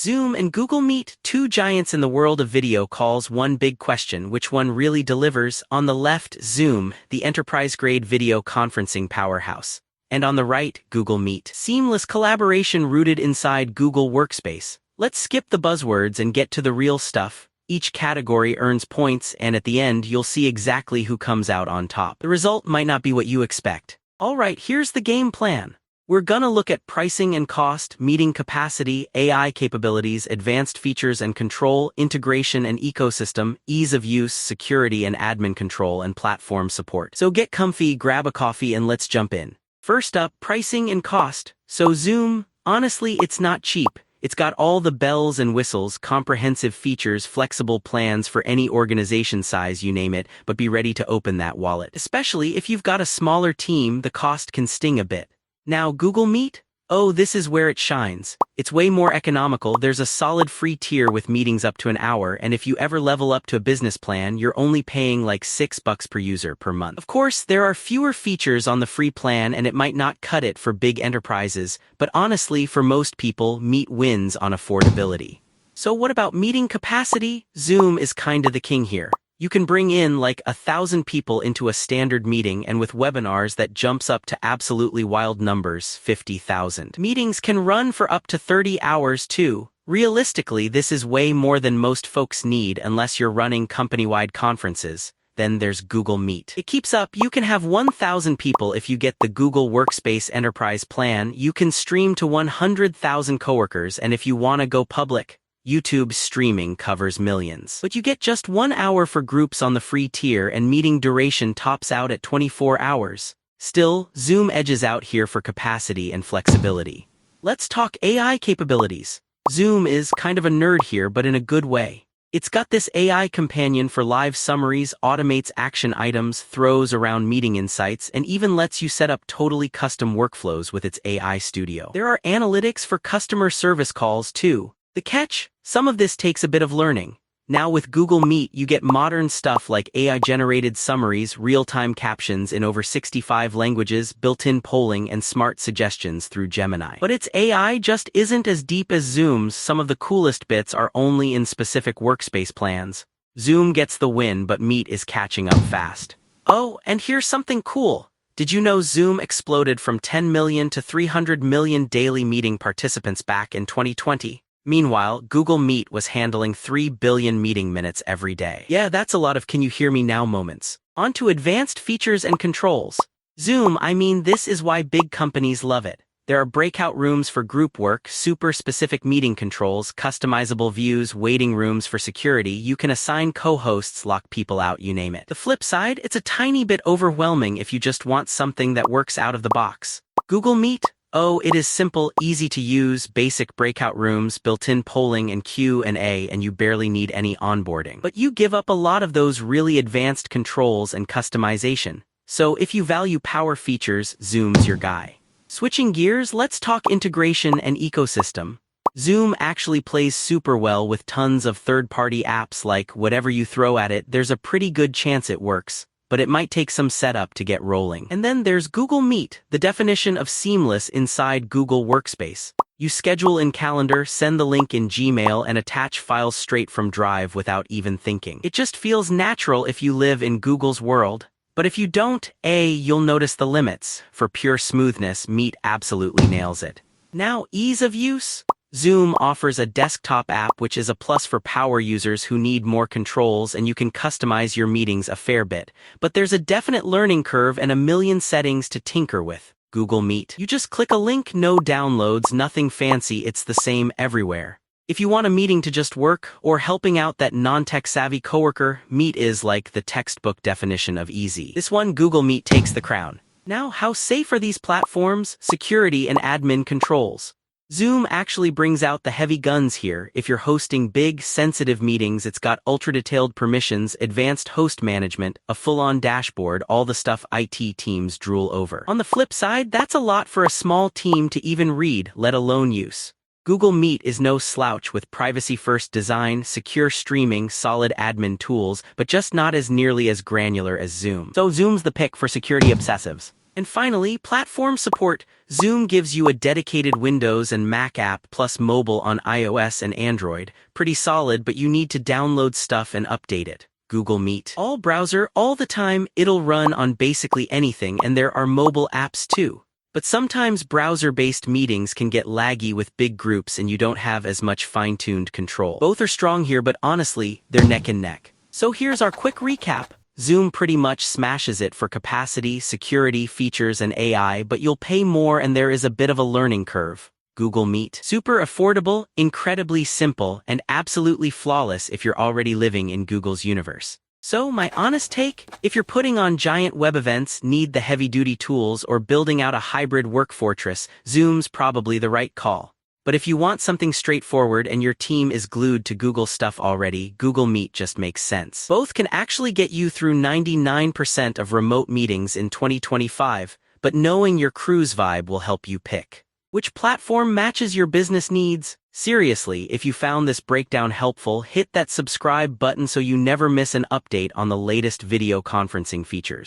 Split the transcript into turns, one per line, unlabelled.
Zoom and Google Meet, two giants in the world of video calls. One big question: which one really delivers? On the left, Zoom, the enterprise-grade video conferencing powerhouse. And on the right, Google Meet, seamless collaboration rooted inside Google Workspace. Let's skip the buzzwords and get to the real stuff. Each category earns points, and at the end, you'll see exactly who comes out on top. The result might not be what you expect. Alright, here's the game plan. We're gonna look at pricing and cost, meeting capacity, AI capabilities, advanced features and control, integration and ecosystem, ease of use, security and admin control, and platform support. So get comfy, grab a coffee, and let's jump in. First up, pricing and cost. So Zoom, honestly, it's not cheap. It's got all the bells and whistles, comprehensive features, flexible plans for any organization size, you name it, but be ready to open that wallet. Especially if you've got a smaller team, the cost can sting a bit. Now, Google Meet? Oh, this is where it shines. It's way more economical. There's a solid free tier with meetings up to an hour, and if you ever level up to a business plan, you're only paying like $6 per user per month. Of course, there are fewer features on the free plan, and it might not cut it for big enterprises, but honestly, for most people, Meet wins on affordability. So what about meeting capacity? Zoom is kinda the king here. You can bring in like 1,000 people into a standard meeting, and with webinars that jumps up to absolutely wild numbers, 50,000. Meetings can run for up to 30 hours too. Realistically, this is way more than most folks need unless you're running company-wide conferences. Then there's Google Meet. It keeps up. You can have 1,000 people if you get the Google Workspace Enterprise plan. You can stream to 100,000 coworkers, and if you want to go public, YouTube streaming covers millions. But you get just 1 hour for groups on the free tier, and meeting duration tops out at 24 hours. Still, Zoom edges out here for capacity and flexibility. Let's talk AI capabilities. Zoom is kind of a nerd here, but in a good way. It's got this AI companion for live summaries, automates action items, throws around meeting insights, and even lets you set up totally custom workflows with its AI studio. There are analytics for customer service calls too. The catch? Some of this takes a bit of learning. Now with Google Meet, you get modern stuff like AI-generated summaries, real-time captions in over 65 languages, built-in polling, and smart suggestions through Gemini. But its AI just isn't as deep as Zoom's. Some of the coolest bits are only in specific workspace plans. Zoom gets the win, but Meet is catching up fast. Oh, and here's something cool. Did you know Zoom exploded from 10 million to 300 million daily meeting participants back in 2020? Meanwhile, Google Meet was handling 3 billion meeting minutes every day. Yeah, that's a lot of "can you hear me now" moments. On to advanced features and controls. Zoom, this is why big companies love it. There are breakout rooms for group work, super specific meeting controls, customizable views, waiting rooms for security. You can assign co-hosts, lock people out, you name it. The flip side, it's a tiny bit overwhelming if you just want something that works out of the box. Google Meet? Oh, it is simple, easy to use, basic breakout rooms, built-in polling and Q&A, and you barely need any onboarding. But you give up a lot of those really advanced controls and customization. So if you value power features, Zoom's your guy. Switching gears, let's talk integration and ecosystem. Zoom actually plays super well with tons of third-party apps. Like whatever you throw at it, there's a pretty good chance it works, but it might take some setup to get rolling. And then there's Google Meet, the definition of seamless inside Google Workspace. You schedule in Calendar, send the link in Gmail, and attach files straight from Drive without even thinking. It just feels natural if you live in Google's world. But if you don't, you'll notice the limits. For pure smoothness, Meet absolutely nails it. Now, ease of use? Zoom offers a desktop app, which is a plus for power users who need more controls, and you can customize your meetings a fair bit. But there's a definite learning curve and a million settings to tinker with. Google Meet. You just click a link, no downloads, nothing fancy, it's the same everywhere. If you want a meeting to just work, or helping out that non-tech-savvy coworker, Meet is like the textbook definition of easy. This one, Google Meet, takes the crown. Now, how safe are these platforms? Security and admin controls. Zoom actually brings out the heavy guns here. If you're hosting big, sensitive meetings, it's got ultra-detailed permissions, advanced host management, a full-on dashboard, all the stuff IT teams drool over. On the flip side, that's a lot for a small team to even read, let alone use. Google Meet is no slouch with privacy-first design, secure streaming, solid admin tools, but just not as nearly as granular as Zoom. So Zoom's the pick for security obsessives. And finally, platform support. Zoom gives you a dedicated Windows and Mac app plus mobile on iOS and Android. Pretty solid, but you need to download stuff and update it. Google Meet. All browser, all the time, it'll run on basically anything, and there are mobile apps too. But sometimes browser-based meetings can get laggy with big groups and you don't have as much fine-tuned control. Both are strong here, but honestly, they're neck and neck. So here's our quick recap. Zoom pretty much smashes it for capacity, security, features, and AI, but you'll pay more and there is a bit of a learning curve. Google Meet. Super affordable, incredibly simple, and absolutely flawless if you're already living in Google's universe. So, my honest take, if you're putting on giant web events, need the heavy-duty tools, or building out a hybrid work fortress, Zoom's probably the right call. But if you want something straightforward and your team is glued to Google stuff already, Google Meet just makes sense. Both can actually get you through 99% of remote meetings in 2025, but knowing your crew's vibe will help you pick which platform matches your business needs. Seriously, if you found this breakdown helpful, hit that subscribe button so you never miss an update on the latest video conferencing features.